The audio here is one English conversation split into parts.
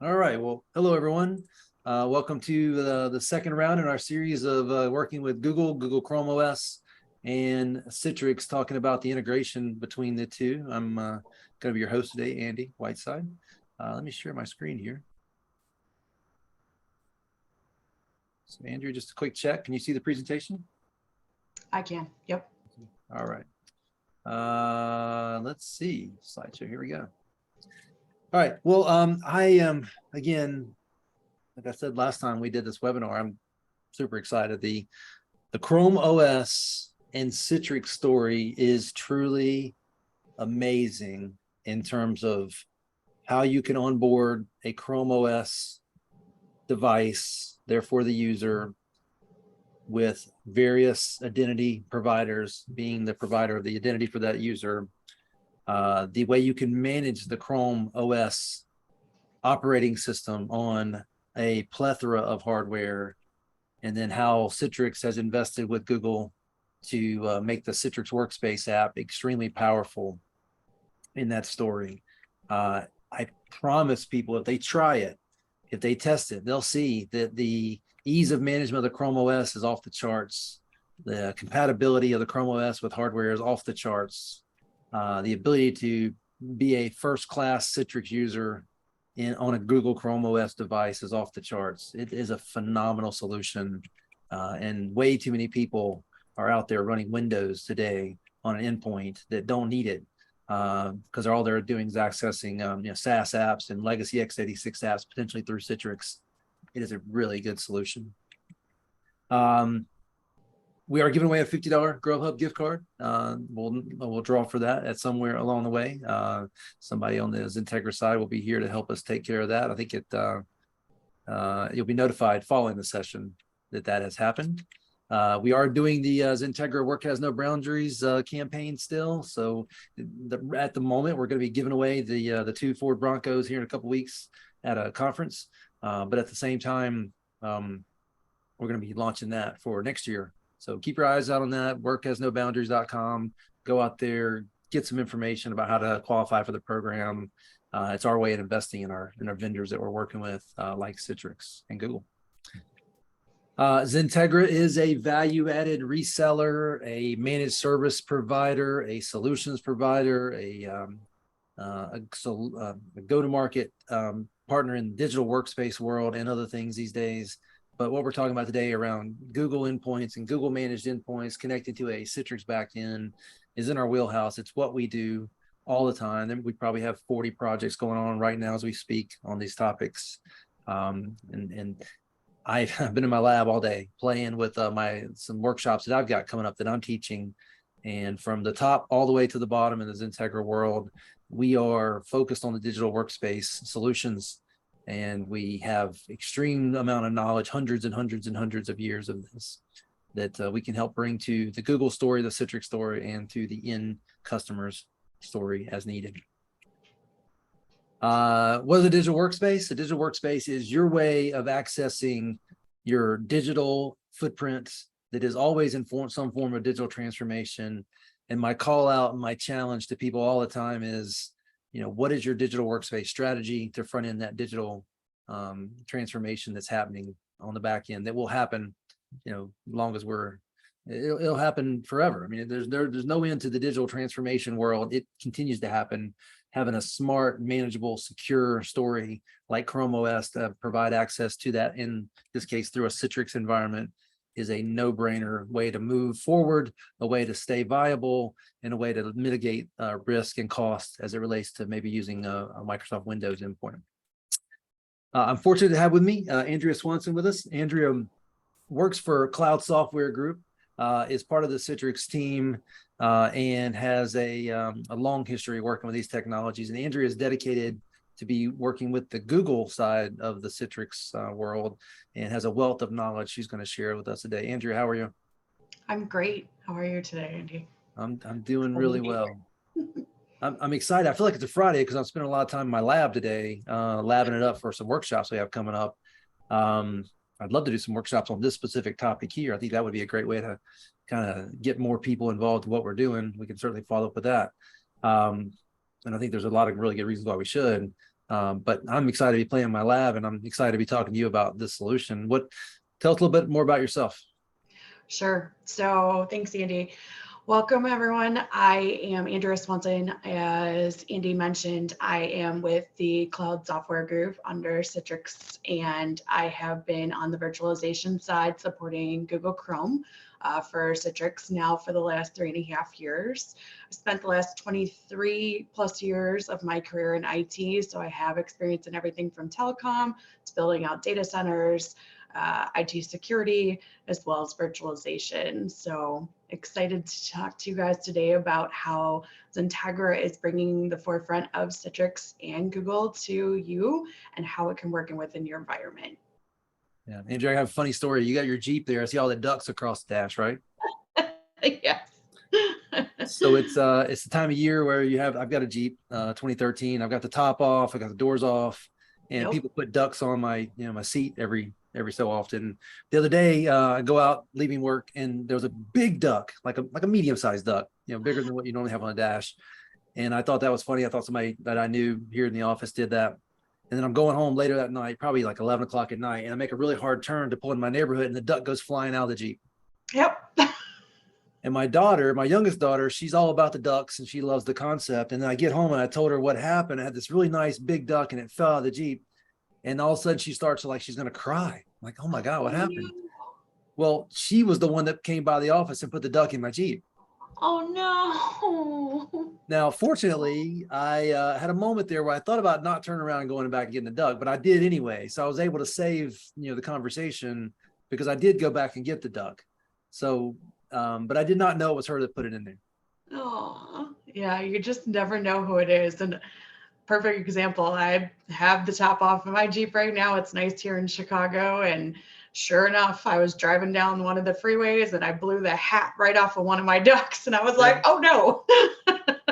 All right. Well, hello, everyone. Welcome to the second round in our series of working with Google Chrome OS, and Citrix, talking about the integration between the two. I'm going to be your host today, Andy Whiteside. Let me share my screen here. So, Andrew, just a quick check. Can you see the presentation? I can. Yep. All right. Let's see. Slideshow. Here we go. All right. Well, I am, again, like I said last time we did this webinar, I'm super excited. The Chrome OS and Citrix story is truly amazing in terms of how you can onboard a Chrome OS device, therefore the user, with various identity providers, being the provider of the identity for that user, the way you can manage the Chrome OS operating system on a plethora of hardware, and then how Citrix has invested with Google to make the Citrix Workspace app extremely powerful in that story. I promise people, if they try it, if they test it, they'll see that the ease of management of the Chrome OS is off the charts. The compatibility of the Chrome OS with hardware is off the charts. The ability to be a first-class Citrix user on a Google Chrome OS device is off the charts. It is a phenomenal solution, and way too many people are out there running Windows today on an endpoint that don't need it, because all they're doing is accessing SaaS apps and legacy x86 apps, potentially through Citrix. It is a really good solution. We are giving away a $50 GrowHub gift card. We'll draw for that at somewhere along the way. Somebody on the XenTegra side will be here to help us take care of that. I think you'll be notified following the session that has happened. We are doing the XenTegra Work Has No Boundaries campaign still. So at the moment, we're going to be giving away the two Ford Broncos here in a couple weeks at a conference. But at the same time, we're going to be launching that for next year. So keep your eyes out on that, workhasnoboundaries.com. Go out there, get some information about how to qualify for the program. It's our way of investing in our vendors that we're working with, like Citrix and Google. XenTegra is a value-added reseller, a managed service provider, a solutions provider, a go-to-market partner in the digital workspace world and other things these days. But what we're talking about today around Google endpoints and Google managed endpoints connected to a Citrix backend is in our wheelhouse. It's what we do all the time. And we probably have 40 projects going on right now as we speak on these topics. And I've been in my lab all day playing with some workshops that I've got coming up that I'm teaching. And from the top all the way to the bottom in the XenTegra world, we are focused on the digital workspace solutions. And we have extreme amount of knowledge, hundreds and hundreds and hundreds of years of this, that we can help bring to the Google story, the Citrix story, and to the end customers story as needed. What is a digital workspace? A digital workspace is your way of accessing your digital footprint that is always in some form of digital transformation. And my call out and my challenge to people all the time is, what is your digital workspace strategy to front end that digital transformation that's happening on the back end that will happen, long as it'll happen forever. I mean, there's no end to the digital transformation world. It continues to happen. Having a smart, manageable, secure story like Chrome OS to provide access to that, in this case through a Citrix environment, is a no-brainer way to move forward, a way to stay viable, and a way to mitigate risk and cost as it relates to maybe using a Microsoft Windows endpoint. I'm fortunate to have with me Andrea Swanson with us. Andrea works for Cloud Software Group, is part of the Citrix team, and has a long history working with these technologies. And Andrea is dedicated to be working with the Google side of the Citrix world, and has a wealth of knowledge she's going to share with us today. Andrea, how are you? I'm great. How are you today, Andy? I'm doing really well. I'm excited. I feel like it's a Friday because I'm spending a lot of time in my lab today, labbing it up for some workshops we have coming up. I'd love to do some workshops on this specific topic here. I think that would be a great way to kind of get more people involved in what we're doing. We can certainly follow up with that. And I think there's a lot of really good reasons why we should. But I'm excited to be playing in my lab, and I'm excited to be talking to you about this solution. Tell us a little bit more about yourself. Sure. So thanks, Andy. Welcome, everyone. I am Andrea Swanson. As Andy mentioned, I am with the Cloud Software Group under Citrix, and I have been on the virtualization side supporting Google Chrome for Citrix now for the last 3.5 years. I spent the last 23 plus years of my career in IT, so I have experience in everything from telecom to building out data centers, IT security, as well as virtualization. So excited to talk to you guys today about how XenTegra is bringing the forefront of Citrix and Google to you and how it can work within your environment. Yeah, Andrew, I have a funny story. You got your Jeep there. I see all the ducks across the dash, right? Yes. So it's the time of year where I've got a Jeep, 2013. I've got the top off, I got the doors off, and Nope. people put ducks on my seat every so often. The other day, I go out leaving work, and there was a big duck, like a medium-sized duck, bigger than what you normally have on a dash. And I thought that was funny. I thought somebody that I knew here in the office did that. And then I'm going home later that night, probably like 11 o'clock at night, and I make a really hard turn to pull in my neighborhood, and the duck goes flying out of the Jeep. Yep. And my daughter, my youngest daughter, she's all about the ducks and she loves the concept. And then I get home and I told her what happened. I had this really nice big duck and it fell out of the Jeep. And all of a sudden she starts to like, she's going to cry. I'm like, oh my God, what happened? Well, she was the one that came by the office and put the duck in my Jeep. Oh no. Now, fortunately, I had a moment there where I thought about not turning around and going back and getting the duck, but I did anyway. So I was able to save, the conversation because I did go back and get the duck. So, but I did not know it was her that put it in there. Oh, yeah, you just never know who it is. And perfect example, I have the top off of my Jeep right now. It's nice here in Chicago. And sure enough, I was driving down one of the freeways and I blew the hat right off of one of my ducks. And I was like, oh no.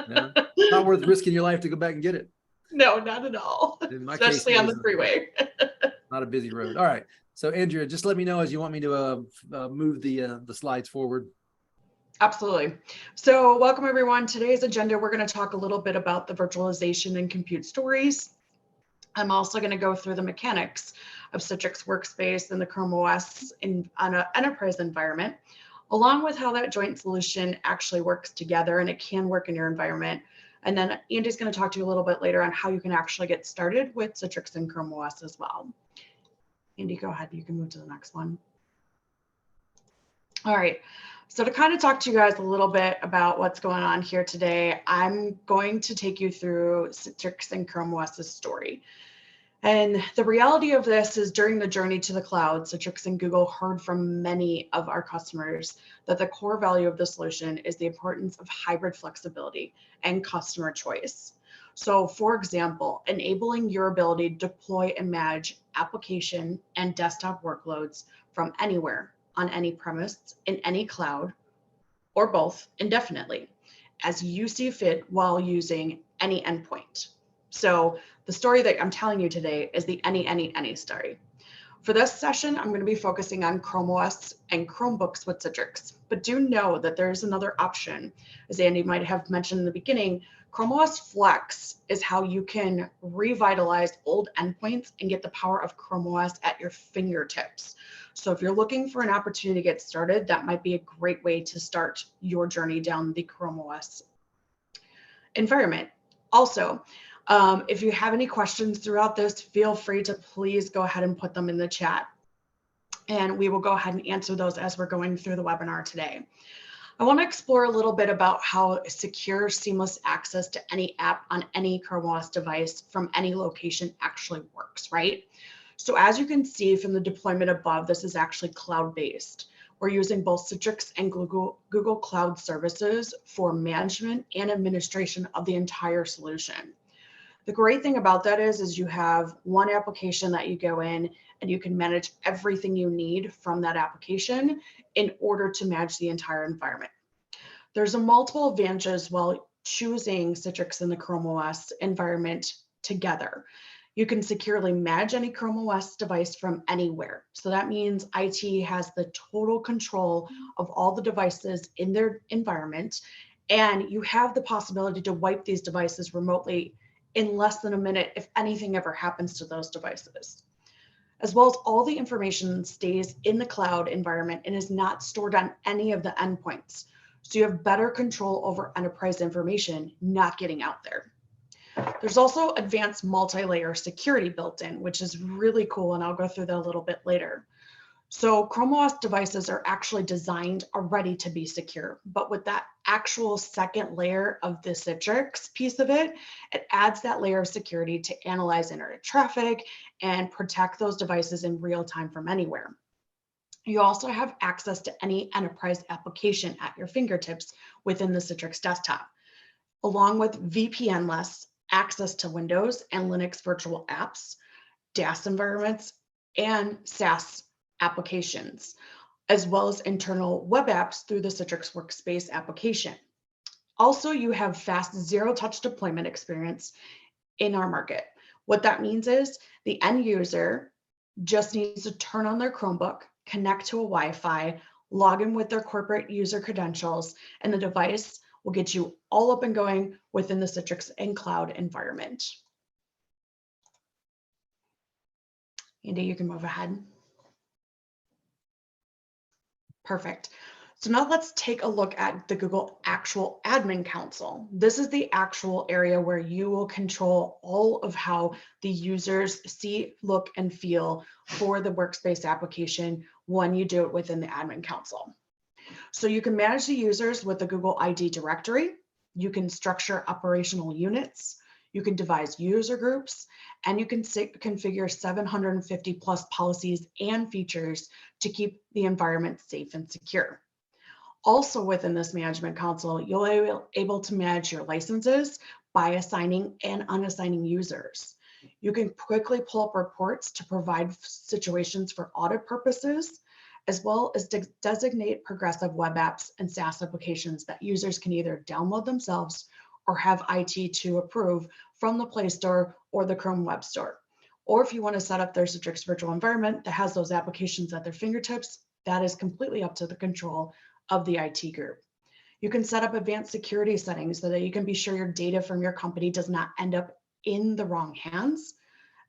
Yeah. Not worth risking your life to go back and get it. No, not at all. In my Especially case, on the freeway. Not a busy road. All right. So Andrea, just let me know as you want me to move the slides forward. Absolutely. So welcome everyone. Today's agenda, we're going to talk a little bit about the virtualization and compute stories. I'm also going to go through the mechanics of Citrix Workspace and the ChromeOS on an enterprise environment, along with how that joint solution actually works together and it can work in your environment. And then Andy's going to talk to you a little bit later on how you can actually get started with Citrix and ChromeOS as well. Andy, go ahead. You can move to the next one. All right. So to kind of talk to you guys a little bit about what's going on here today, I'm going to take you through Citrix and ChromeOS's story. And the reality of this is during the journey to the cloud, Citrix and Google heard from many of our customers that the core value of the solution is the importance of hybrid flexibility and customer choice. So for example, enabling your ability to deploy and manage application and desktop workloads from anywhere on any premise, in any cloud, or both indefinitely, as you see fit while using any endpoint. So the story that I'm telling you today is the any story. For this session, I'm going to be focusing on ChromeOS and Chromebooks with Citrix, but do know that there's another option. As Andy might have mentioned in the beginning, ChromeOS Flex is how you can revitalize old endpoints and get the power of ChromeOS at your fingertips. So if you're looking for an opportunity to get started, that might be a great way to start your journey down the ChromeOS environment. Also, if you have any questions throughout this, feel free to please go ahead and put them in the chat. And we will go ahead and answer those as we're going through the webinar today. I want to explore a little bit about how secure, seamless access to any app on any ChromeOS device from any location actually works, right? So as you can see from the deployment above, this is actually cloud-based. We're using both Citrix and Google Cloud Services for management and administration of the entire solution. The great thing about that is you have one application that you go in and you can manage everything you need from that application in order to manage the entire environment. There's a multiple advantages while choosing Citrix and the ChromeOS environment together. You can securely manage any ChromeOS device from anywhere. So that means IT has the total control of all the devices in their environment, and you have the possibility to wipe these devices remotely in less than a minute if anything ever happens to those devices. As well as all the information stays in the cloud environment and is not stored on any of the endpoints. So you have better control over enterprise information not getting out there. There's also advanced multi-layer security built in, which is really cool, and I'll go through that a little bit later. So ChromeOS devices are actually designed already to be secure, but with that actual second layer of the Citrix piece of it, it adds that layer of security to analyze internet traffic and protect those devices in real time from anywhere. You also have access to any enterprise application at your fingertips within the Citrix desktop, along with VPN-less access to Windows and Linux virtual apps, DAS environments, and SaaS applications, as well as internal web apps through the Citrix Workspace application. Also, you have fast zero-touch deployment experience in our market. What that means is the end user just needs to turn on their Chromebook, connect to a Wi-Fi, log in with their corporate user credentials, and the device will get you all up and going within the Citrix and cloud environment. Andy, you can move ahead. Perfect. So now let's take a look at the Google actual admin console. This is the actual area where you will control all of how the users see, look, and feel for the Workspace application when you do it within the admin console. So you can manage the users with the Google ID directory. You can structure operational units. You can devise user groups, and you can configure 750 plus policies and features to keep the environment safe and secure. Also within this management console, you'll be able to manage your licenses by assigning and unassigning users. You can quickly pull up reports to provide situations for audit purposes, as well as designate progressive web apps and SaaS applications that users can either download themselves or have IT to approve from the Play Store or the Chrome Web Store. Or if you want to set up their Citrix virtual environment that has those applications at their fingertips, that is completely up to the control of the IT group. You can set up advanced security settings so that you can be sure your data from your company does not end up in the wrong hands.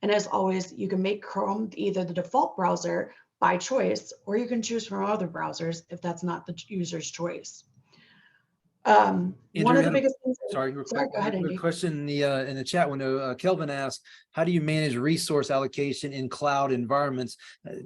And as always, you can make Chrome either the default browser by choice, or you can choose from other browsers if that's not the user's choice. Andrew, one of the biggest things. Sorry, Go ahead, Andy. a question in the chat window. Kelvin asked, how do you manage resource allocation in cloud environments?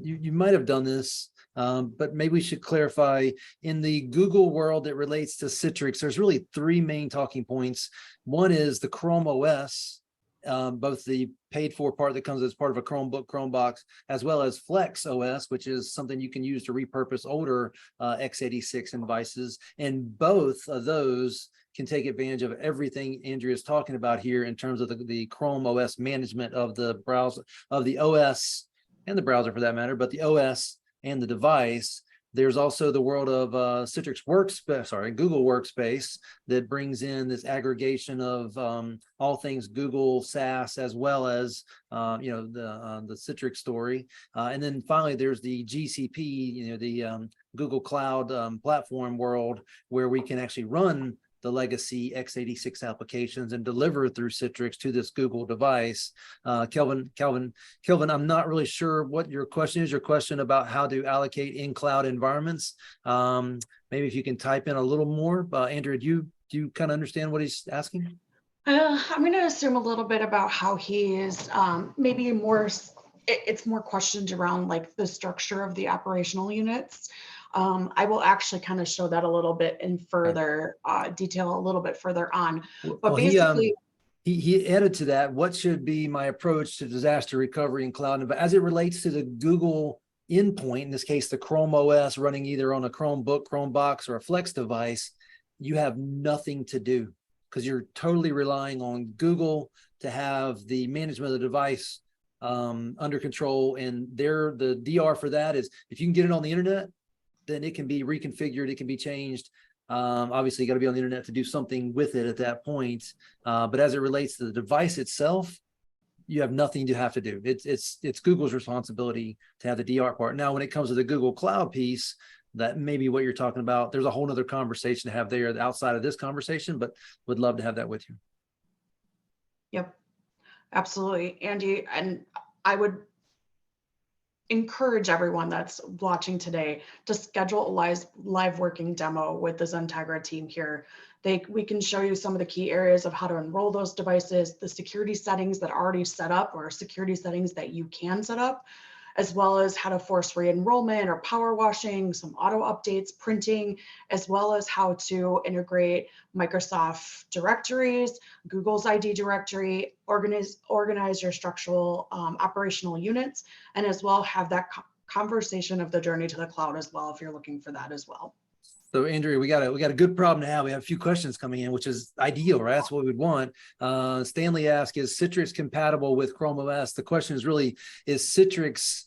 You might have done this, but maybe we should clarify. In the Google world that relates to Citrix, there's really three main talking points. One is the Chrome OS, both the paid for part that comes as part of a Chromebook, Chromebox, as well as Flex OS, which is something you can use to repurpose older x86 devices. And both of those can take advantage of everything Andrea is talking about here in terms of the Chrome OS management of the browser, of the OS and the browser for that matter, but the OS and the device. There's also the world of Citrix Workspace, Google Workspace, that brings in this aggregation of all things Google SaaS, as well as the Citrix story. And then finally, there's the GCP, the Google Cloud platform world, where we can actually run the legacy x86 applications and deliver through Citrix to this Google device. Kelvin, I'm not really sure what your question is. Your question about how to allocate in cloud environments. Maybe if you can type in a little more. Andrew, do you kind of understand what he's asking? I'm going to assume a little bit about how he is maybe more. It's more questions around like the structure of the operational units. I will actually kind of show that a little bit in further detail a little bit further on. But basically, he added to that, what should be my approach to disaster recovery in cloud? But as it relates to the Google endpoint, in this case, the Chrome OS running either on a Chromebook, Chromebox, or a Flex device, you have nothing to do because you're totally relying on Google to have the management of the device under control. And the DR for that is if you can get it on the internet, then it can be reconfigured, it can be changed. Obviously, you got to be on the internet to do something with it at that point. But as it relates to the device itself, you have nothing to have to do. It's Google's responsibility to have the DR part. Now, when it comes to the Google Cloud piece, that may be what you're talking about. There's a whole nother conversation to have there outside of this conversation, but would love to have that with you. Yep. Absolutely, Andy. And I would encourage everyone that's watching today to schedule a live working demo with the XenTegra team here. We can show you some of the key areas of how to enroll those devices, the security settings that are already set up or security settings that you can set up, as well as how to force re-enrollment or power washing, some auto updates, printing, as well as how to integrate Microsoft directories, Google's ID directory, organize your structural operational units, and as well have that conversation of the journey to the cloud as well, if you're looking for that as well. So Andrea, we got a good problem to have. We have a few questions coming in, which is ideal, right? That's what we would want. Stanley asked, is Citrix compatible with ChromeOS? The question is really, is Citrix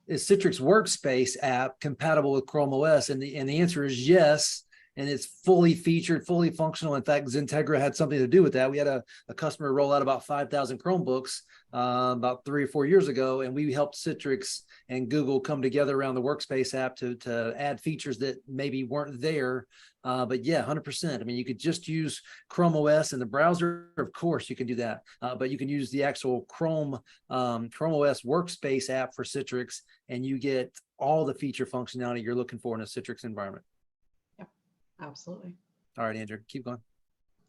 Workspace app compatible with ChromeOS? And the answer is yes. And it's fully featured, fully functional. In fact, XenTegra had something to do with that. We had a customer roll out about 5,000 Chromebooks about 3 or 4 years ago, and we helped Citrix and Google come together around the Workspace app to add features that maybe weren't there. But yeah, 100%. I mean, you could just use Chrome OS in the browser. Of course, you can do that. But you can use the actual Chrome OS Workspace app for Citrix, and you get all the feature functionality you're looking for in a Citrix environment. Absolutely. All right, Andrew, keep going.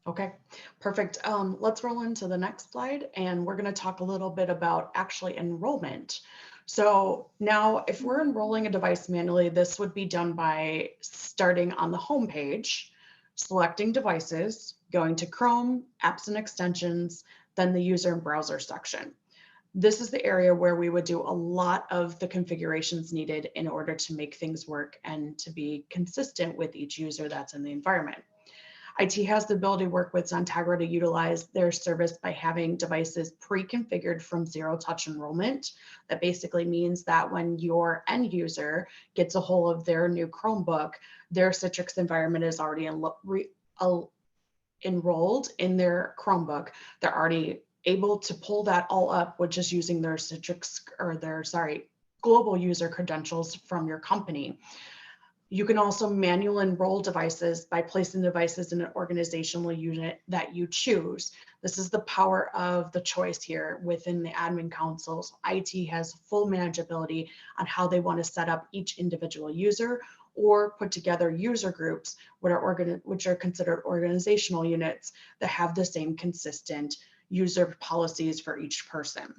Okay, perfect. Let's roll into the next slide, and we're going to talk a little bit about actually enrollment. So now if we're enrolling a device manually, this would be done by starting on the home page, selecting devices, going to Chrome, apps and extensions, then the user and browser section. This is the area where we would do a lot of the configurations needed in order to make things work and to be consistent with each user that's in the environment. IT has the ability to work with XenTegra to utilize their service by having devices pre-configured from zero-touch enrollment. That basically means that when your end user gets a hold of their new Chromebook, their Citrix environment is already enrolled in their Chromebook. They're already able to pull that all up with just using their Citrix or their, global user credentials from your company. You can also manually enroll devices by placing devices in an organizational unit that you choose. This is the power of the choice here within the admin consoles. IT has full manageability on how they want to set up each individual user or put together user groups, which are considered organizational units that have the same consistent user policies for each person.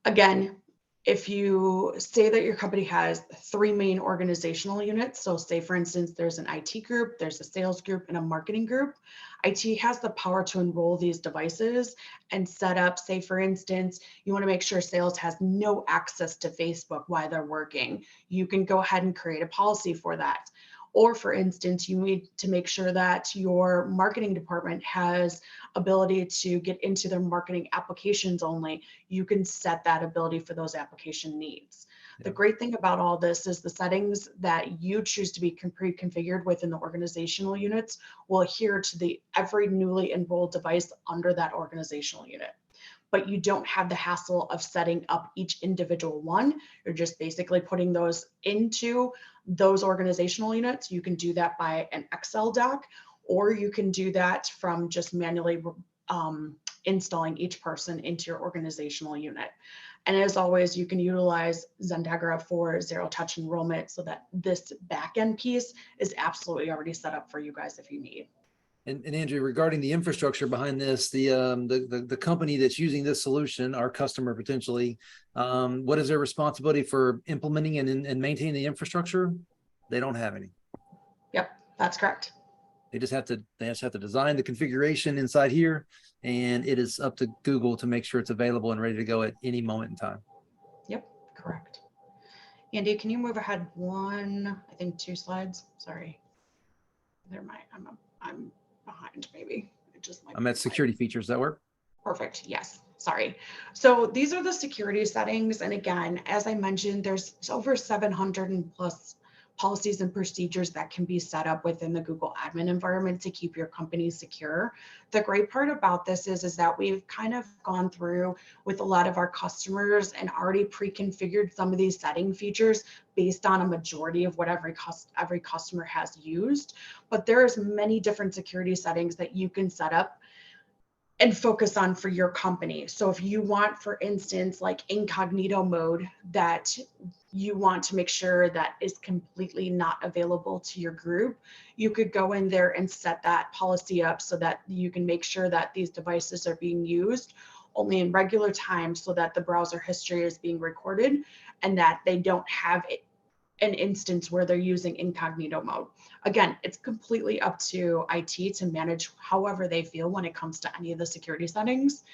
Again, if you say that your company has 3 main organizational units, so say for instance, there's an IT group, there's a sales group, and a marketing group, IT has the power to enroll these devices and set up, say for instance, you want to make sure sales has no access to Facebook while they're working. You can go ahead and create a policy for that. Or for instance, you need to make sure that your marketing department has ability to get into their marketing applications only. You can set that ability for those application needs. The great thing about all this is the settings that you choose to be pre-configured within the organizational units will adhere to every newly enrolled device under that organizational unit. But you don't have the hassle of setting up each individual one. You're just basically putting those into those organizational units. You can do that by an Excel doc, or you can do that from just manually installing each person into your organizational unit. And as always, you can utilize XenTegra for zero-touch enrollment so that this back-end piece is absolutely already set up for you guys if you need. And Andrew, regarding the infrastructure behind this, the company that's using this solution, our customer potentially, what is their responsibility for implementing and maintaining the infrastructure? They don't have any. Yep, that's correct. They just have to design the configuration inside here, and it is up to Google to make sure it's available and ready to go at any moment in time. Yep, correct. Andy, can you move ahead I think 2 slides? Sorry. I'm behind maybe. I'm at security features. Does that work? Perfect. Yes. Sorry. So these are the security settings. And again, as I mentioned, there's over 700 and plus policies and procedures that can be set up within the Google admin environment to keep your company secure. The great part about this is that we've kind of gone through with a lot of our customers and already pre-configured some of these setting features based on a majority of what every customer has used. But there's many different security settings that you can set up and focus on for your company. So if you want, for instance, like incognito mode that you want to make sure that is completely not available to your group, you could go in there and set that policy up so that you can make sure that these devices are being used only in regular time, so that the browser history is being recorded and that they don't have an instance where they're using incognito mode. Again, it's completely up to IT to manage however they feel when it comes to any of the security settings.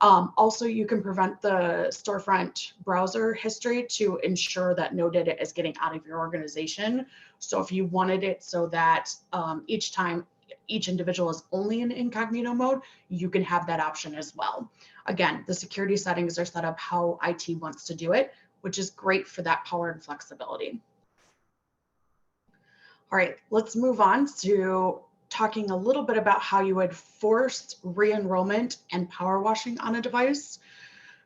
Also, you can prevent the storefront browser history to ensure that no data is getting out of your organization. So if you wanted it so that each time each individual is only in incognito mode, you can have that option as well. Again, the security settings are set up how IT wants to do it, which is great for that power and flexibility. All right, let's move on to talking a little bit about how you would force re-enrollment and power washing on a device.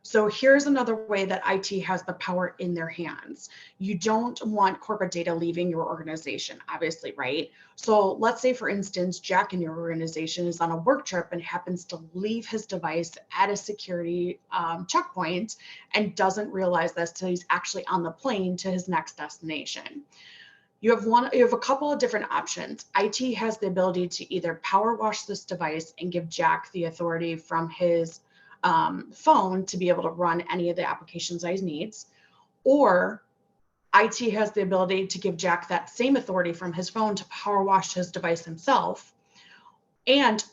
So here's another way that IT has the power in their hands. You don't want corporate data leaving your organization, obviously, right? So let's say, for instance, Jack in your organization is on a work trip and happens to leave his device at a security checkpoint and doesn't realize this till he's actually on the plane to his next destination. You have a couple of different options. IT has the ability to either power wash this device and give Jack the authority from his phone to be able to run any of the applications that he needs, or IT has the ability to give Jack that same authority from his phone to power wash his device himself. And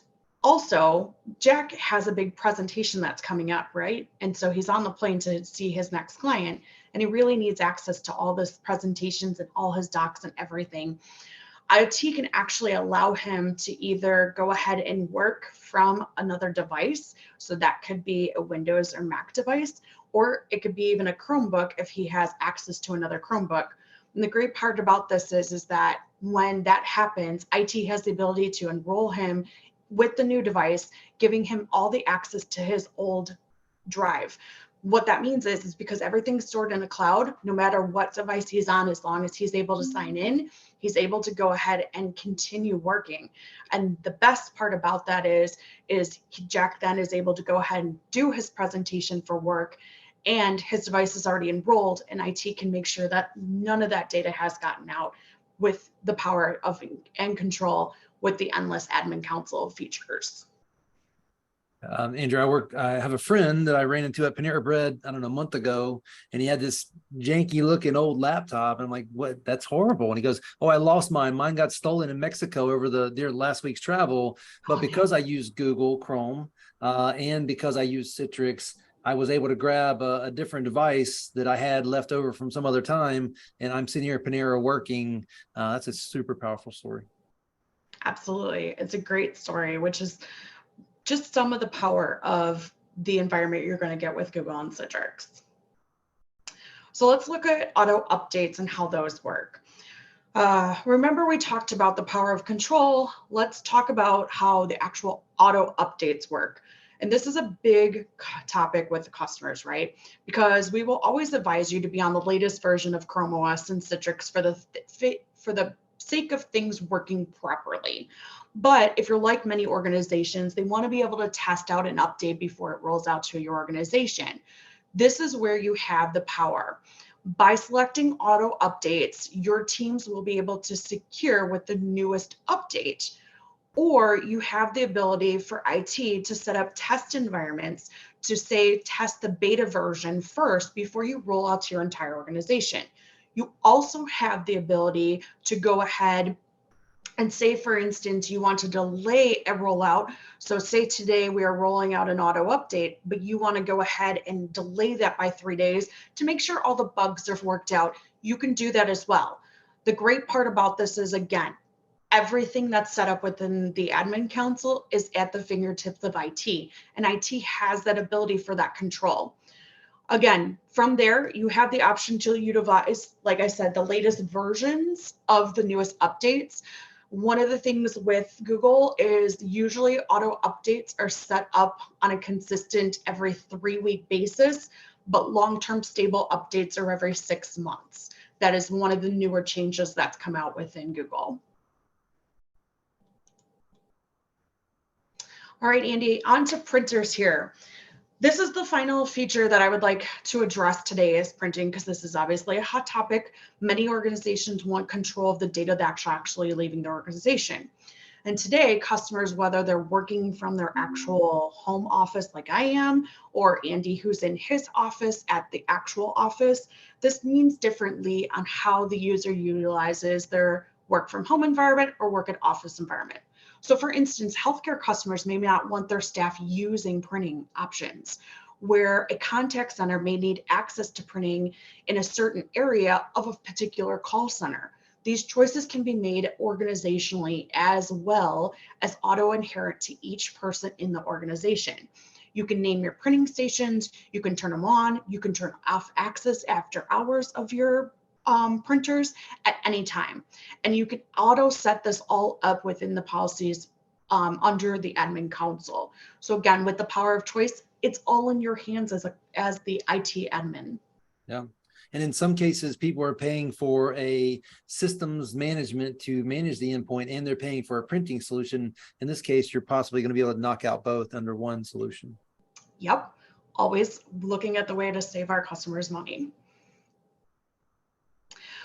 also, Jack has a big presentation that's coming up, right? And so he's on the plane to see his next client, and he really needs access to all this presentations and all his docs and everything. IT can actually allow him to either go ahead and work from another device. So that could be a Windows or Mac device, or it could be even a Chromebook if he has access to another Chromebook. And the great part about this is that when that happens, IT has the ability to enroll him with the new device, giving him all the access to his old drive. What that means is because everything's stored in a cloud, no matter what device he's on, as long as he's able to sign in, he's able to go ahead and continue working. And the best part about that is Jack then is able to go ahead and do his presentation for work, and his device is already enrolled, and IT can make sure that none of that data has gotten out with the power of and control with the endless admin console features. Andrew, I have a friend that I ran into at Panera Bread, I don't know, a month ago, and he had this janky looking old laptop. And I'm like, what? That's horrible. And he goes, oh, I lost mine. Mine got stolen in Mexico over their last week's travel. But because I use Google Chrome and because I use Citrix, I was able to grab a different device that I had left over from some other time. And I'm sitting here at Panera working. That's a super powerful story. Absolutely. It's a great story, which is just some of the power of the environment you're going to get with Google and Citrix. So let's look at auto updates and how those work. Remember we talked about the power of control. Let's talk about how the actual auto updates work. And this is a big topic with the customers, right? Because we will always advise you to be on the latest version of ChromeOS and Citrix for the sake of things working properly. But if you're like many organizations, they want to be able to test out an update before it rolls out to your organization. This is where you have the power. By selecting auto updates, your teams will be able to secure with the newest update. Or you have the ability for IT to set up test environments to say, test the beta version first before you roll out to your entire organization. You also have the ability to go ahead and say, for instance, you want to delay a rollout. So say today we are rolling out an auto update, but you want to go ahead and delay that by 3 days to make sure all the bugs are worked out. You can do that as well. The great part about this is, again, everything that's set up within the admin console is at the fingertips of IT, and IT has that ability for that control. Again, from there, you have the option to utilize, like I said, the latest versions of the newest updates. One of the things with Google is usually auto updates are set up on a consistent every 3-week basis, but long-term stable updates are every 6 months. That is one of the newer changes that's come out within Google. All right, Andy, on to printers here. This is the final feature that I would like to address today is printing, because this is obviously a hot topic. Many organizations want control of the data that's actually leaving their organization. And today, customers, whether they're working from their actual home office like I am, or Andy who's in his office at the actual office, this means differently on how the user utilizes their work from home environment or work at office environment. So for instance, healthcare customers may not want their staff using printing options, where a contact center may need access to printing in a certain area of a particular call center. These choices can be made organizationally as well as auto-inherent to each person in the organization. You can name your printing stations, you can turn them on, you can turn off access after hours of your printers at any time. And you can auto set this all up within the policies under the admin console. So again, with the power of choice, it's all in your hands as the IT admin. Yeah. And in some cases, people are paying for a systems management to manage the endpoint, and they're paying for a printing solution. In this case, you're possibly going to be able to knock out both under one solution. Yep. Always looking at the way to save our customers money.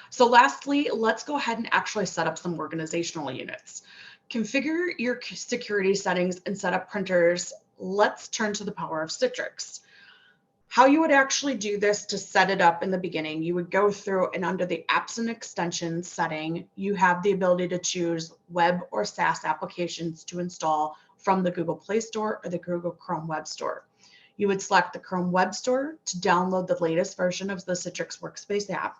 So lastly, let's go ahead and actually set up some organizational units. Configure your security settings and set up printers. Let's turn to the power of Citrix. How you would actually do this to set it up in the beginning, you would go through and under the apps and extensions setting, you have the ability to choose web or SaaS applications to install from the Google Play Store or the Google Chrome Web Store. You would select the Chrome Web Store to download the latest version of the Citrix Workspace app.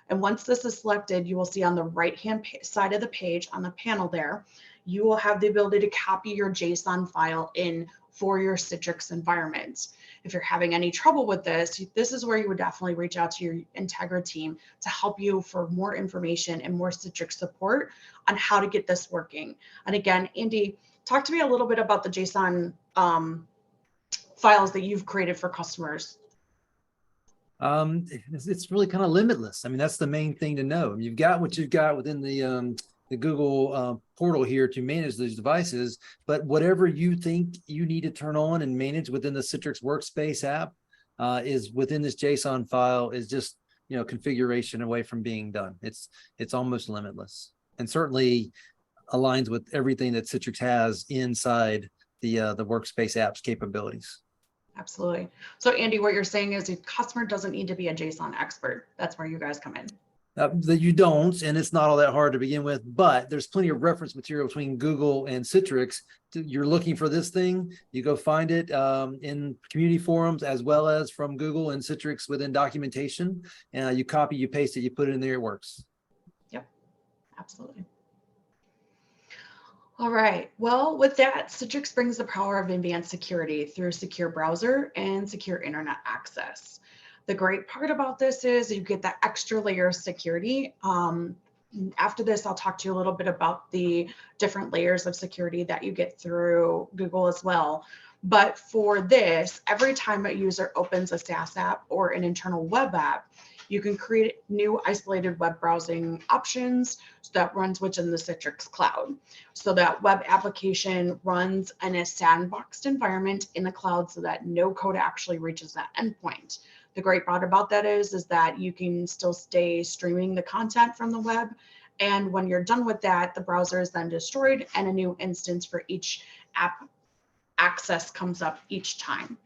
And once this is selected, you will see on the right-hand side of the page on the panel there, you will have the ability to copy your JSON file in for your Citrix environment. If you're having any trouble with this, this is where you would definitely reach out to your XenTegra team to help you for more information and more Citrix support on how to get this working. And again, Andy, talk to me a little bit about the JSON files that you've created for customers. It's really kind of limitless. I mean, that's the main thing to know. You've got what you've got within the Google portal here to manage these devices, but whatever you think you need to turn on and manage within the Citrix Workspace app is within this JSON file is just, configuration away from being done. It's almost limitless, and certainly aligns with everything that Citrix has inside the Workspace app's capabilities. Absolutely. So Andy, what you're saying is the customer doesn't need to be a JSON expert. That's where you guys come in. That you don't, and it's not all that hard to begin with, but there's plenty of reference material between Google and Citrix. You're looking for this thing, you go find it in community forums as well as from Google and Citrix within documentation. You copy, you paste it, you put it in there, it works. Yep, absolutely. All right, well, with that, Citrix brings the power of advanced security through secure browser and secure internet access. The great part about this is you get that extra layer of security. After this, I'll talk to you a little bit about the different layers of security that you get through Google as well. But for this, every time a user opens a SaaS app or an internal web app, you can create new isolated web browsing options that runs within the Citrix cloud. So that web application runs in a sandboxed environment in the cloud so that no code actually reaches that endpoint. The great part about that is that you can still stay streaming the content from the web. And when you're done with that, the browser is then destroyed and a new instance for each app access comes up each time.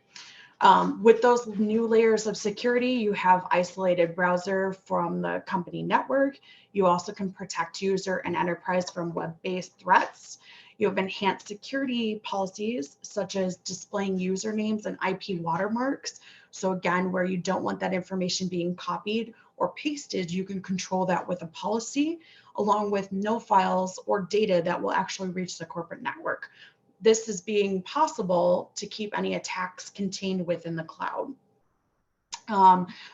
With those new layers of security, you have isolated browser from the company network. You also can protect user and enterprise from web-based threats. You have enhanced security policies, such as displaying usernames and IP watermarks. So again, where you don't want that information being copied or pasted, you can control that with a policy, along with no files or data that will actually reach the corporate network. This is being possible to keep any attacks contained within the cloud.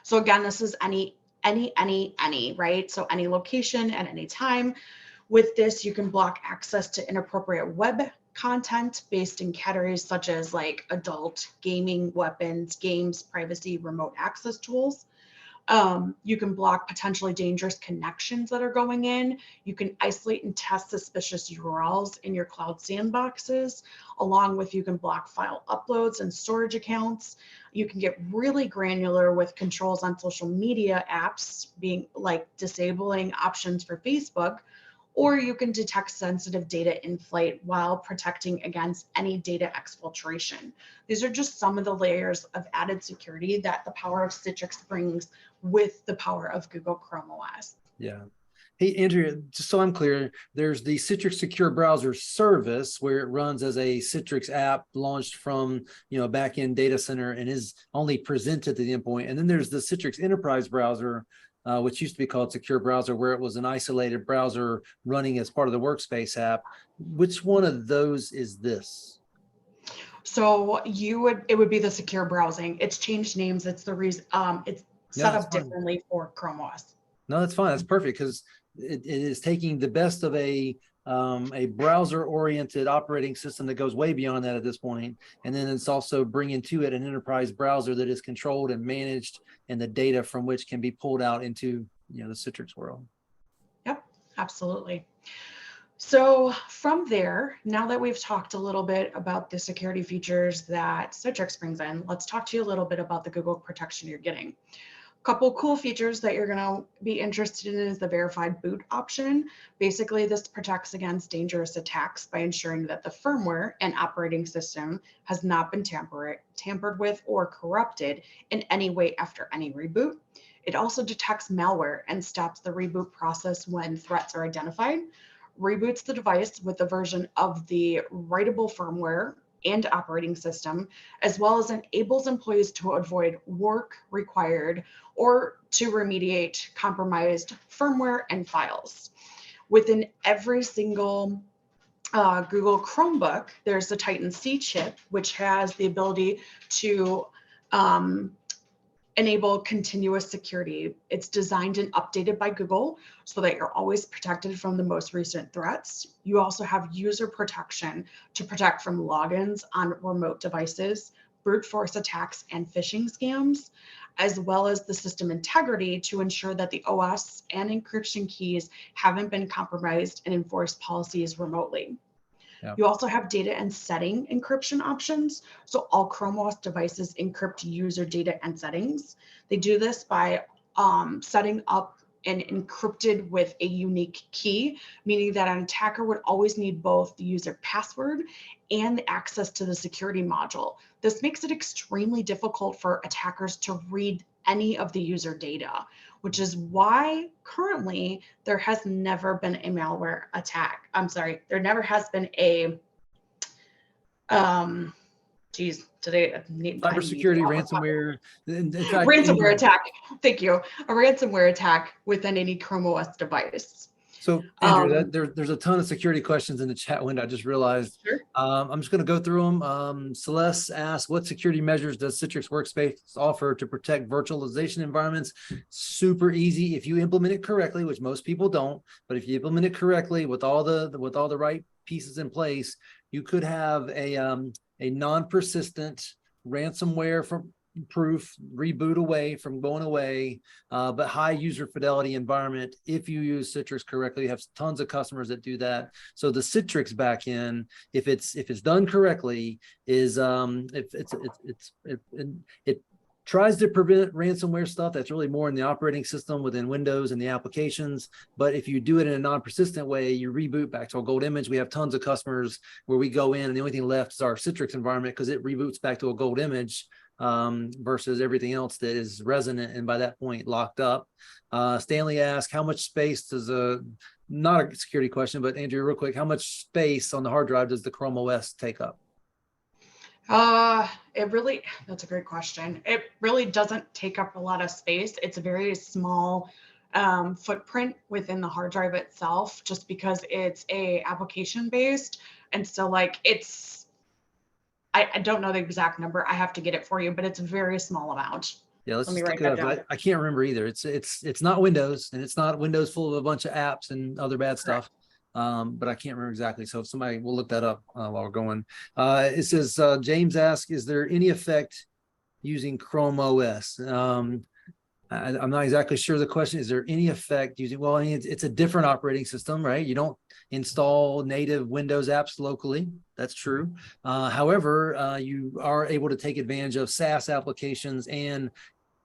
So again, this is any, right? So any location at any time. With this, you can block access to inappropriate web content based in categories such as like adult, gaming, weapons, games, privacy, remote access tools. You can block potentially dangerous connections that are going in. You can isolate and test suspicious URLs in your cloud sandboxes, along with you can block file uploads and storage accounts. You can get really granular with controls on social media apps, being like disabling options for Facebook, or you can detect sensitive data in flight while protecting against any data exfiltration. These are just some of the layers of added security that the power of Citrix brings with the power of Google Chrome OS. Yeah. Hey, Andrea, just so I'm clear, there's the Citrix Secure Browser service where it runs as a Citrix app launched from, a back-end data center and is only presented to the endpoint. And then there's the Citrix Enterprise Browser, which used to be called Secure Browser, where it was an isolated browser running as part of the Workspace app. Which one of those is this? So it would be the secure browsing. It's changed names. It's the reason it's set up differently for Chrome OS. No, that's fine. That's perfect because it is taking the best of a browser-oriented operating system that goes way beyond that at this point, and then it's also bringing to it an enterprise browser that is controlled and managed, and the data from which can be pulled out into the Citrix world. Yep, absolutely. So from there, now that we've talked a little bit about the security features that Citrix brings in, let's talk to you a little bit about the Google protection you're getting. Couple cool features that you're going to be interested in is the verified boot option. Basically, this protects against dangerous attacks by ensuring that the firmware and operating system has not been tampered with or corrupted in any way after any reboot. It also detects malware and stops the reboot process when threats are identified, reboots the device with a version of the writable firmware and operating system, as well as enables employees to avoid work required or to remediate compromised firmware and files. Within every single Google Chromebook, there's the Titan C chip, which has the ability to enable continuous security. It's designed and updated by Google so that you're always protected from the most recent threats. You also have user protection to protect from logins on remote devices, brute force attacks, and phishing scams, as well as the system integrity to ensure that the OS and encryption keys haven't been compromised and enforce policies remotely. Yeah. You also have data and setting encryption options. So all Chrome OS devices encrypt user data and settings. They do this by setting up and encrypted with a unique key, meaning that an attacker would always need both the user password and the access to the security module. This makes it extremely difficult for attackers to read any of the user data, which is why currently there has never been a malware attack. I'm sorry, there never has been a, cybersecurity ransomware. In fact, ransomware attack. Thank you. A ransomware attack within any Chrome OS device. So, Andrew, there's a ton of security questions in the chat window. I just realized. Sure. I'm just going to go through them. Celeste asks, what security measures does Citrix Workspace offer to protect virtualization environments? Super easy if you implement it correctly, which most people don't. But if you implement it correctly with all the right pieces in place, you could have a non-persistent ransomware proof reboot away from going away, but high user fidelity environment. If you use Citrix correctly, you have tons of customers that do that. So the Citrix backend, if it's done correctly, is it tries to prevent ransomware stuff that's really more in the operating system within Windows and the applications. But if you do it in a non-persistent way, you reboot back to a gold image. We have tons of customers where we go in and the only thing left is our Citrix environment because it reboots back to a gold image versus everything else that is resonant and by that point locked up. Stanley asked, how much space does not a security question, but Andrew, real quick, how much space on the hard drive does the Chrome OS take up? That's a great question. It really doesn't take up a lot of space. It's a very small footprint within the hard drive itself, just because it's a application based. And so I don't know the exact number. I have to get it for you, but it's a very small amount. Yeah, let's look it up. I can't remember either. It's not Windows, and it's not Windows full of a bunch of apps and other bad stuff. But I can't remember exactly. So if somebody will look that up while we're going. It says, James asks, is there any effect using Chrome OS? I'm not exactly sure the question. Is there any effect using, well, I mean, it's a different operating system, right? You don't install native Windows apps locally. That's true. However, you are able to take advantage of SaaS applications, and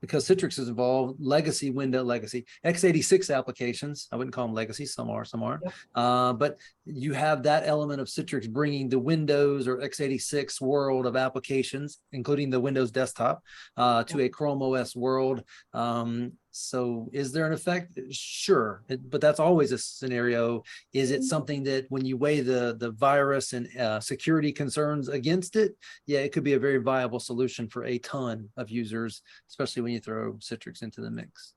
because Citrix is involved, legacy x86 applications. I wouldn't call them legacy. Some are, some aren't. Yep. But you have that element of Citrix bringing the Windows or x86 world of applications, including the Windows desktop, to a Chrome OS world. So is there an effect? Sure, but that's always a scenario. Is it something that when you weigh the virus and security concerns against it, yeah, it could be a very viable solution for a ton of users, especially when you throw Citrix into the mix.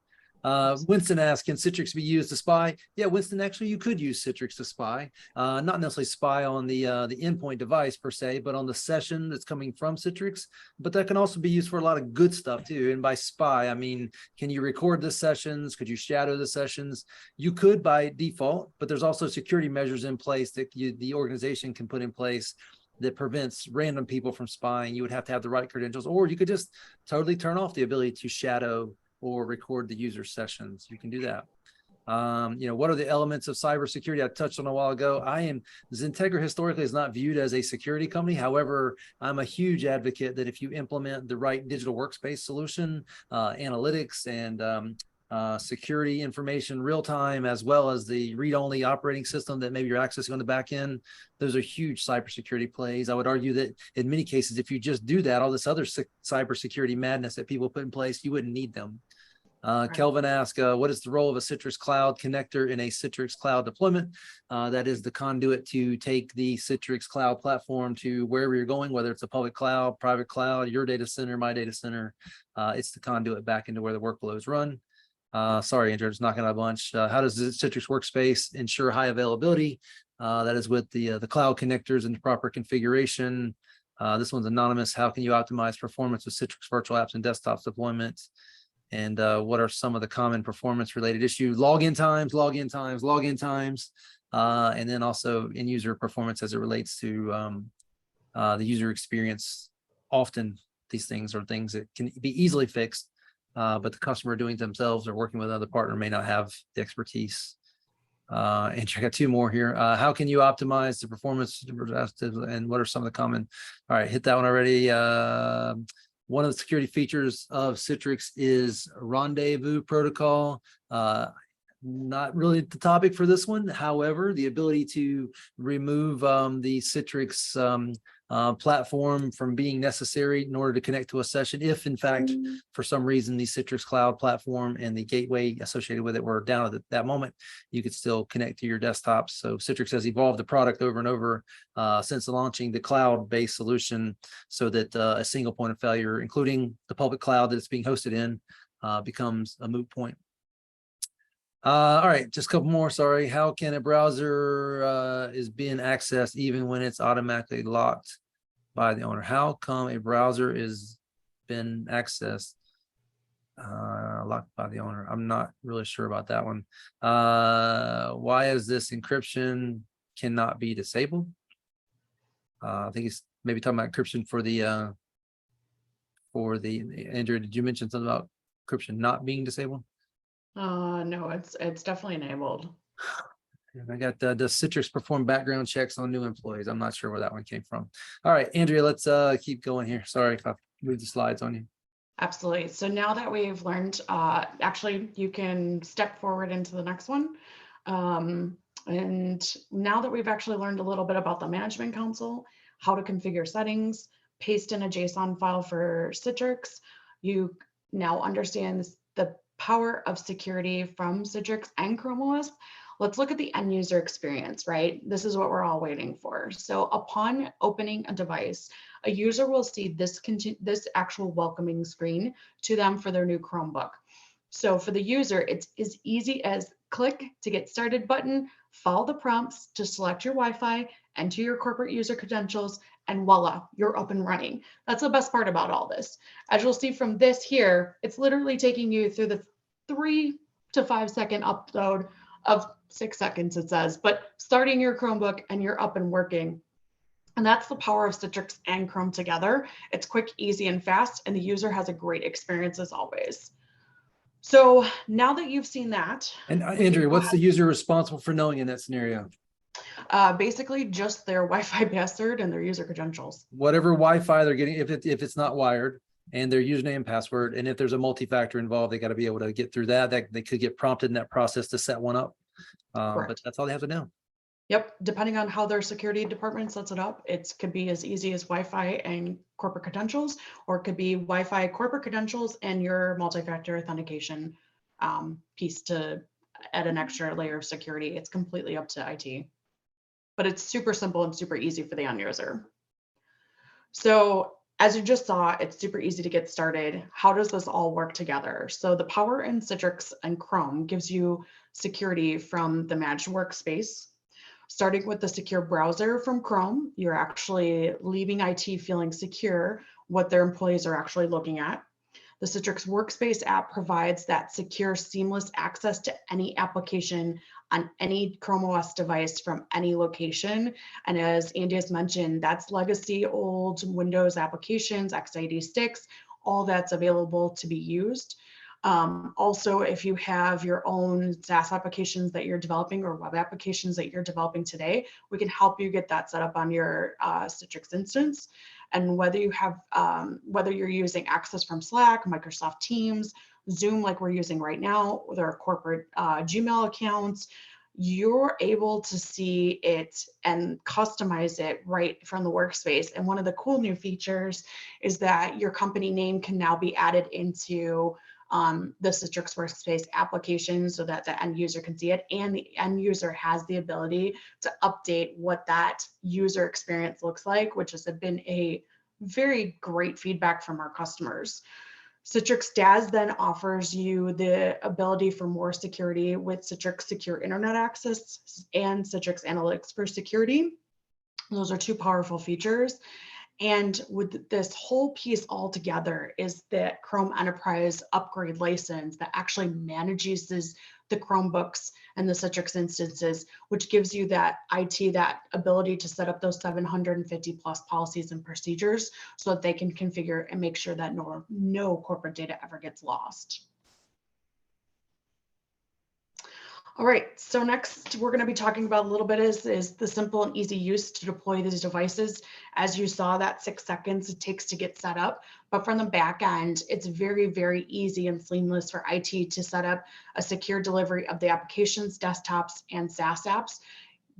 Winston asks, can Citrix be used to spy? Yeah, Winston, actually, you could use Citrix to spy. Not necessarily spy on the endpoint device per se, but on the session that's coming from Citrix. But that can also be used for a lot of good stuff too. And by spy, I mean, can you record the sessions? Could you shadow the sessions? You could by default, but there's also security measures in place that the organization can put in place that prevents random people from spying. You would have to have the right credentials, or you could just totally turn off the ability to shadow or record the user sessions. You can do that. What are the elements of cybersecurity? I touched on a while ago. XenTegra historically is not viewed as a security company. However, I'm a huge advocate that if you implement the right digital workspace solution, analytics and security information real time, as well as the read-only operating system that maybe you're accessing on the back end, those are huge cybersecurity plays. I would argue that in many cases, if you just do that, all this other cybersecurity madness that people put in place, you wouldn't need them. Kelvin asked, what is the role of a Citrix Cloud connector in a Citrix Cloud deployment? That is the conduit to take the Citrix Cloud platform to wherever you're going, whether it's a public cloud, private cloud, your data center, my data center. It's the conduit back into where the workflows run. Sorry, Andrew, just knocking out a bunch. How does the Citrix Workspace ensure high availability? That is with the cloud connectors and the proper configuration. This one's anonymous. How can you optimize performance with Citrix virtual apps and desktop deployments? And what are some of the common performance related issues? Login times, and then also in user performance as it relates to the user experience. Often these things are things that can be easily fixed, but the customer doing it themselves or working with another partner may not have the expertise. And I got two more here. How can you optimize the performance and what are some of the common? All right, hit that one already. One of the security features of Citrix is rendezvous protocol. Not really the topic for this one. However, the ability to remove the Citrix platform from being necessary in order to connect to a session, if in fact, for some reason, the Citrix Cloud platform and the gateway associated with it were down at that moment, you could still connect to your desktop. So Citrix has evolved the product over and over since launching the cloud-based solution so that a single point of failure, including the public cloud that it's being hosted in, becomes a moot point. All right, just a couple more, sorry. How can a browser is being accessed even when it's automatically locked by the owner? How come a browser is been accessed locked by the owner? I'm not really sure about that one. Why is this encryption cannot be disabled? I think he's maybe talking about encryption for the Andrew, did you mention something about encryption not being disabled? No, it's definitely enabled. And I got does Citrix perform background checks on new employees? I'm not sure where that one came from. All right, Andrea, let's keep going here. Sorry if I moved the slides on you. Absolutely. So now that we've learned, actually, you can step forward into the next one. And now that we've actually learned a little bit about the management console, how to configure settings, paste in a JSON file for Citrix, you now understand the power of security from Citrix and ChromeOS. Let's look at the end user experience, right? This is what we're all waiting for. So upon opening a device, a user will see this actual welcoming screen to them for their new Chromebook. So for the user, it's as easy as click to get started button, follow the prompts to select your Wi-Fi, enter your corporate user credentials, and voila, you're up and running. That's the best part about all this. As you'll see from this here, it's literally taking you through the 3 to 5 second upload of 6 seconds, it says, but starting your Chromebook and you're up and working. And that's the power of Citrix and Chrome together. It's quick, easy, and fast, and the user has a great experience as always. So now that you've seen that, And we can Andrea, go what's the user responsible for knowing in that scenario? basically just their Wi-Fi password and their user credentials. Whatever Wi-Fi they're getting, if it's not wired, and their username and password, and if there's a multi-factor involved, they got to be able to get through that. That they could get prompted in that process to set one up. But Correct. that's all they have to know. Yep, depending on how their security department sets it up, it could be as easy as Wi-Fi and corporate credentials, or it could be Wi-Fi, corporate credentials, and your multi-factor authentication piece to add an extra layer of security. It's completely up to IT, but it's super simple and super easy for the end user. So as you just saw, it's super easy to get started. How does this all work together? So the power in Citrix and Chrome gives you security from the managed workspace. Starting with the secure browser from Chrome, you're actually leaving IT feeling secure what their employees are actually looking at. The Citrix Workspace app provides that secure, seamless access to any application on any Chrome OS device from any location. And as Andy has mentioned, that's legacy old Windows applications, x86, all that's available to be used. Also, if you have your own SaaS applications that you're developing or web applications that you're developing today, we can help you get that set up on your Citrix instance. And whether you have, whether you're using access from Slack, Microsoft Teams, Zoom, like we're using right now with our corporate Gmail accounts, you're able to see it and customize it right from the workspace. And one of the cool new features is that your company name can now be added into the Citrix Workspace application so that the end user can see it, and the end user has the ability to update what that user experience looks like, which has been a very great feedback from our customers. Citrix DAS then offers you the ability for more security with Citrix Secure Internet Access and Citrix Analytics for Security. Those are two powerful features. And with this whole piece all together is the Chrome Enterprise upgrade license that actually manages the Chromebooks and the Citrix instances, which gives you that IT, that ability to set up those 750 plus policies and procedures so that they can configure and make sure that no corporate data ever gets lost. All right, so next we're going to be talking about a little bit is the simple and easy use to deploy these devices. As you saw, that 6 seconds it takes to get set up, but from the back end, it's very, very easy and seamless for IT to set up a secure delivery of the applications, desktops, and SaaS apps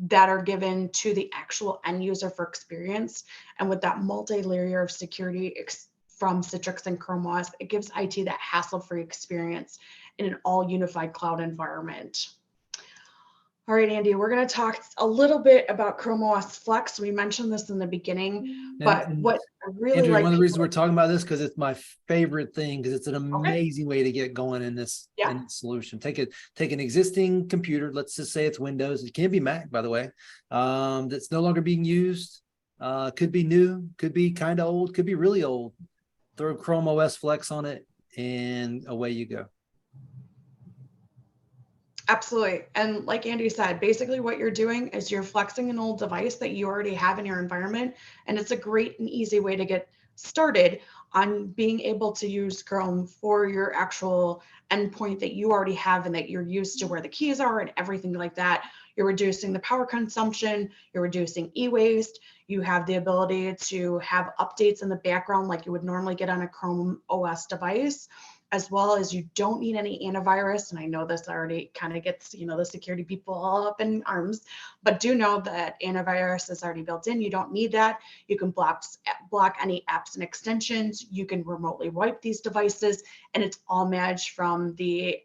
that are given to the actual end user for experience. And with that multi-layer of security from Citrix and ChromeOS, it gives IT that hassle-free experience in an all unified cloud environment. All right, Andy, we're going to talk a little bit about ChromeOS Flex. We mentioned this in the beginning, but what I really Andrew, like— one of the reasons we're talking about this because it's my favorite thing, because it's an Okay. amazing way to get going in this, in this solution. Take an existing computer, let's just say it's Windows, it can be Mac, by the way, that's no longer being used, could be new, could be kind of old, could be really old. Throw ChromeOS Flex on it and away you go. Absolutely. And like Andy said, basically what you're doing is you're flexing an old device that you already have in your environment. And it's a great and easy way to get started on being able to use Chrome for your actual endpoint that you already have and that you're used to, where the keys are and everything like that. You're reducing the power consumption, you're reducing e-waste, you have the ability to have updates in the background like you would normally get on a Chrome OS device, as well as you don't need any antivirus. And I know this already kind of gets, the security people all up in arms, but do know that antivirus is already built in. You don't need that. You can block any apps and extensions. You can remotely wipe these devices, and it's all managed from the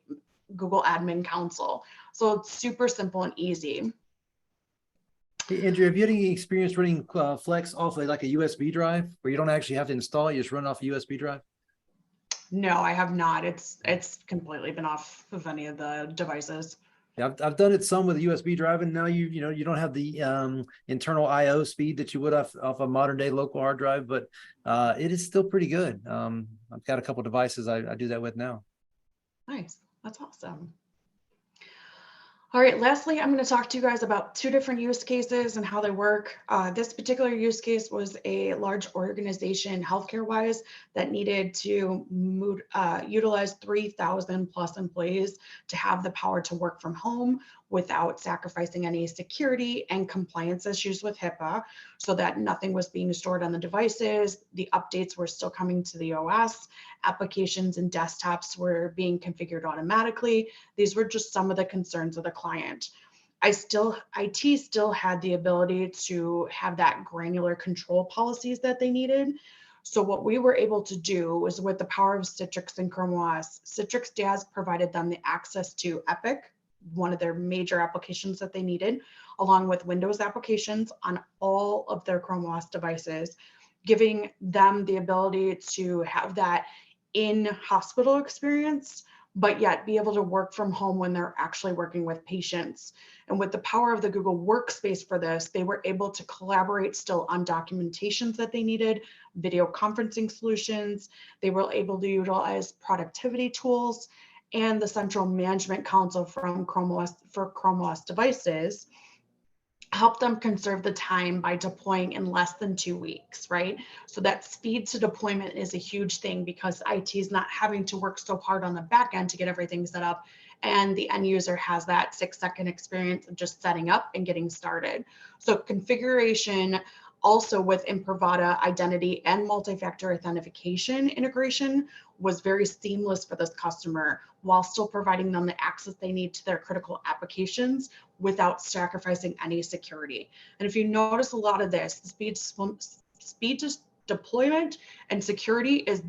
Google Admin Console. So it's super simple and easy. Hey, Andrew, have you had any experience running Flex off like a USB drive where you don't actually have to install it, you just run off a USB drive? No, I have not. It's completely been off of any of the devices. Yeah, I've done it some with a USB drive, and now you don't have the internal I/O speed that you would off a modern day local hard drive, but it is still pretty good. I've got a couple devices I do that with now. Nice, that's awesome. All right, lastly, I'm going to talk to you guys about two different use cases and how they work. This particular use case was a large organization, healthcare-wise, that needed to utilize 3,000 plus employees to have the power to work from home without sacrificing any security and compliance issues with HIPAA, so that nothing was being stored on the devices. The updates were still coming to the OS. Applications and desktops were being configured automatically. These were just some of the concerns of the client. IT still had the ability to have that granular control policies that they needed. So what we were able to do was, with the power of Citrix and ChromeOS, Citrix DAS provided them the access to Epic, one of their major applications that they needed, along with Windows applications on all of their ChromeOS devices, giving them the ability to have that in-hospital experience, but yet be able to work from home when they're actually working with patients. And with the power of the Google Workspace for this, they were able to collaborate still on documentations that they needed, video conferencing solutions. They were able to utilize productivity tools and the central management console from ChromeOS for ChromeOS devices, help them conserve the time by deploying in less than 2 weeks, right? So that speed to deployment is a huge thing, because IT is not having to work so hard on the back end to get everything set up. And the end user has that 6-second experience of just setting up and getting started. So configuration, also with Imprivata identity and multi-factor authentication integration, was very seamless for this customer, while still providing them the access they need to their critical applications without sacrificing any security. And if you notice, a lot of this, the speed to deployment and security is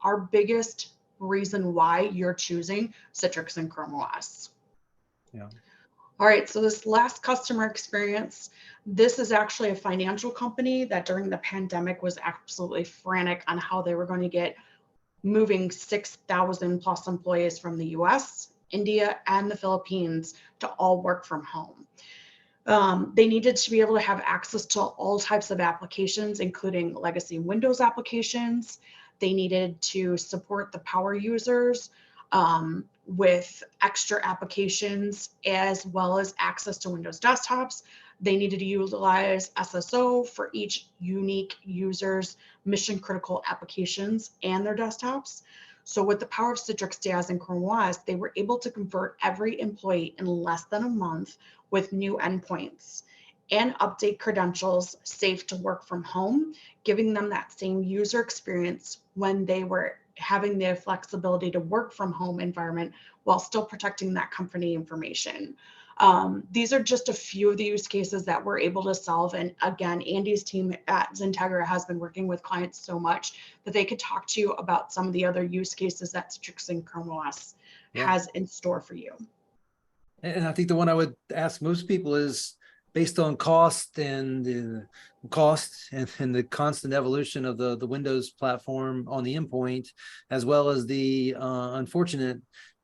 our biggest reason why you're choosing Citrix and ChromeOS. Yeah. All right, so this last customer experience, this is actually a financial company that during the pandemic was absolutely frantic on how they were going to get moving 6,000 plus employees from the US, India, and the Philippines to all work from home. They needed to be able to have access to all types of applications, including legacy Windows applications. They needed to support the power users with extra applications, as well as access to Windows desktops. They needed to utilize SSO for each unique user's mission critical applications and their desktops. So with the power of Citrix DAS and ChromeOS, they were able to convert every employee in less than a month with new endpoints and update credentials safe to work from home, giving them that same user experience when they were having the flexibility to work from home environment while still protecting that company information. These are just a few of the use cases that we're able to solve. And again, Andy's team at XenTegra has been working with clients so much that they could talk to you about some of the other use cases that Citrix and ChromeOS has in store for you. And I think the one I would ask most people is, based on cost and the and the constant evolution of the Windows platform on the endpoint, as well as the unfortunate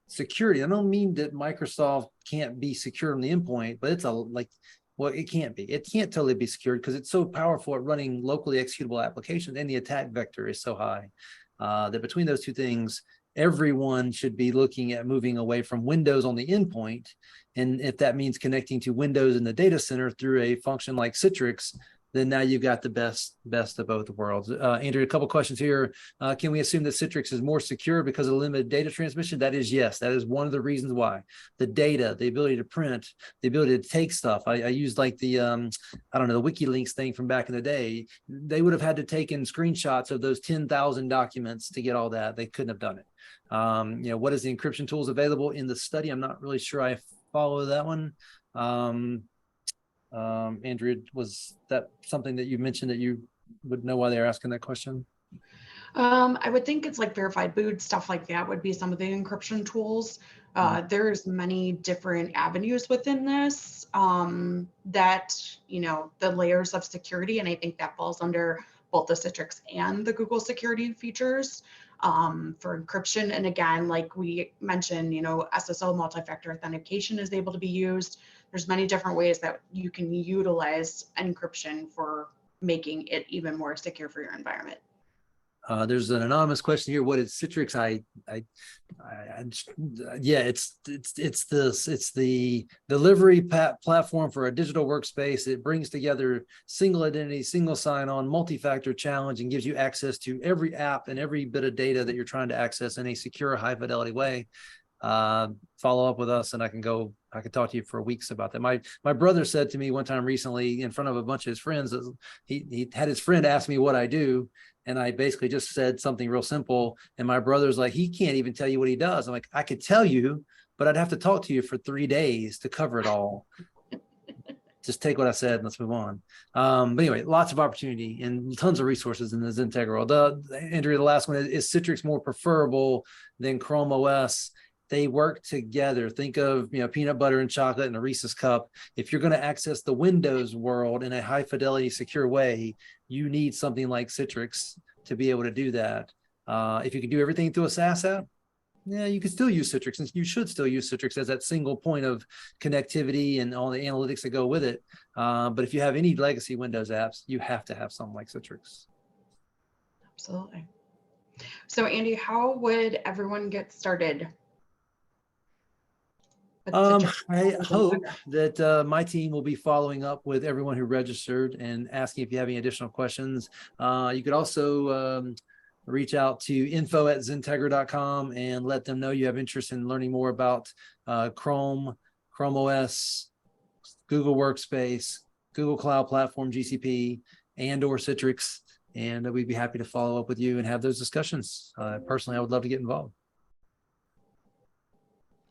security. I don't mean that Microsoft can't be secure on the endpoint, but it's well, it can't be. It can't totally be secured because it's so powerful at running locally executable applications, and the attack vector is so high that between those two things, everyone should be looking at moving away from Windows on the endpoint. And if that means connecting to Windows in the data center through a function like Citrix, then now you've got the best of both worlds. Andrew, a couple questions here. Can we assume that Citrix is more secure because of limited data transmission? That is yes. That is one of the reasons why. The data, the ability to print, the ability to take stuff. I used like the, I don't know, the WikiLeaks thing from back in the day. They would have had to take in screenshots of those 10,000 documents to get all that. They couldn't have done it. You know, what is the encryption tools available in the study? I'm not really sure I follow that one. Andrew, was that something that you mentioned that you would know why they're asking that question? I would think it's like verified boot, stuff like that would be some of the encryption tools. There's many different avenues within this that, you know, the layers of security, and I think that falls under both the Citrix and the Google security features for encryption. And again, like we mentioned, you know, SSO multi-factor authentication is able to be used. There's many different ways that you can utilize encryption for making it even more secure for your environment. There's an anonymous question here. What is Citrix? Yeah, it's the delivery platform for a digital workspace. It brings together single identity, single sign-on, multi-factor challenge, and gives you access to every app and every bit of data that you're trying to access in a secure, high-fidelity way. Follow up with us, and I can talk to you for weeks about that. My brother said to me one time recently in front of a bunch of his friends, he had his friend ask me what I do, and I basically just said something real simple, and my brother's like, he can't even tell you what he does. I'm like, I could tell you, but I'd have to talk to you for 3 days to cover it all. Just take what I said and let's move on. But anyway, lots of opportunity and tons of resources in the XenTegra. Andrea, the last one is Citrix more preferable than ChromeOS? They work together. Think of, peanut butter and chocolate in a Reese's cup. If you're going to access the Windows world in a high fidelity, secure way, you need something like Citrix to be able to do that. If you can do everything through a SaaS app, yeah, you can still use Citrix, and you should still use Citrix as that single point of connectivity and all the analytics that go with it. But if you have any legacy Windows apps, you have to have something like Citrix. Absolutely. So Andy, how would everyone get started? I hope that my team will be following up with everyone who registered and asking if you have any additional questions. You could also reach out to info@XenTegra.com and let them know you have interest in learning more about Chrome, ChromeOS, Google Workspace, Google Cloud Platform, GCP, and/or Citrix. And we'd be happy to follow up with you and have those discussions. Personally, I would love to get involved.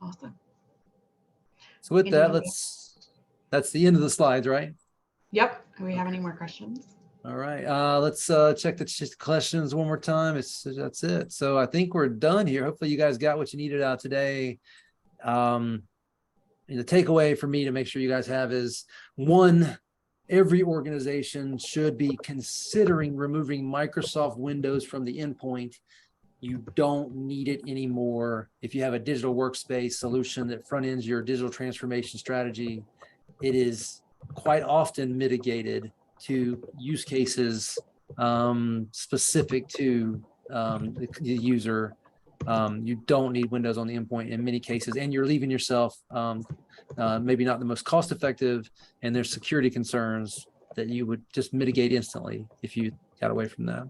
Awesome. So with that, that's the end of the slides, right? Yep. Do we have any more questions? All right. Let's check the questions one more time. That's it. So I think we're done here. Hopefully you guys got what you needed out today. The takeaway for me to make sure you guys have is, one, every organization should be considering removing Microsoft Windows from the endpoint. You don't need it anymore. If you have a digital workspace solution that front ends your digital transformation strategy, it is quite often mitigated to use cases specific to the user. You don't need Windows on the endpoint in many cases, and you're leaving yourself maybe not the most cost effective, and there's security concerns that you would just mitigate instantly if you got away from that.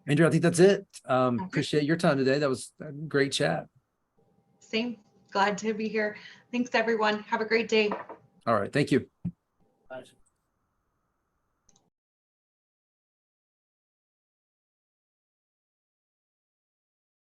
Andrew, I think that's it. Okay. Appreciate your time today. That was a great chat. Same. Glad to be here. Thanks, everyone. Have a great day. All right. Thank you. Bye.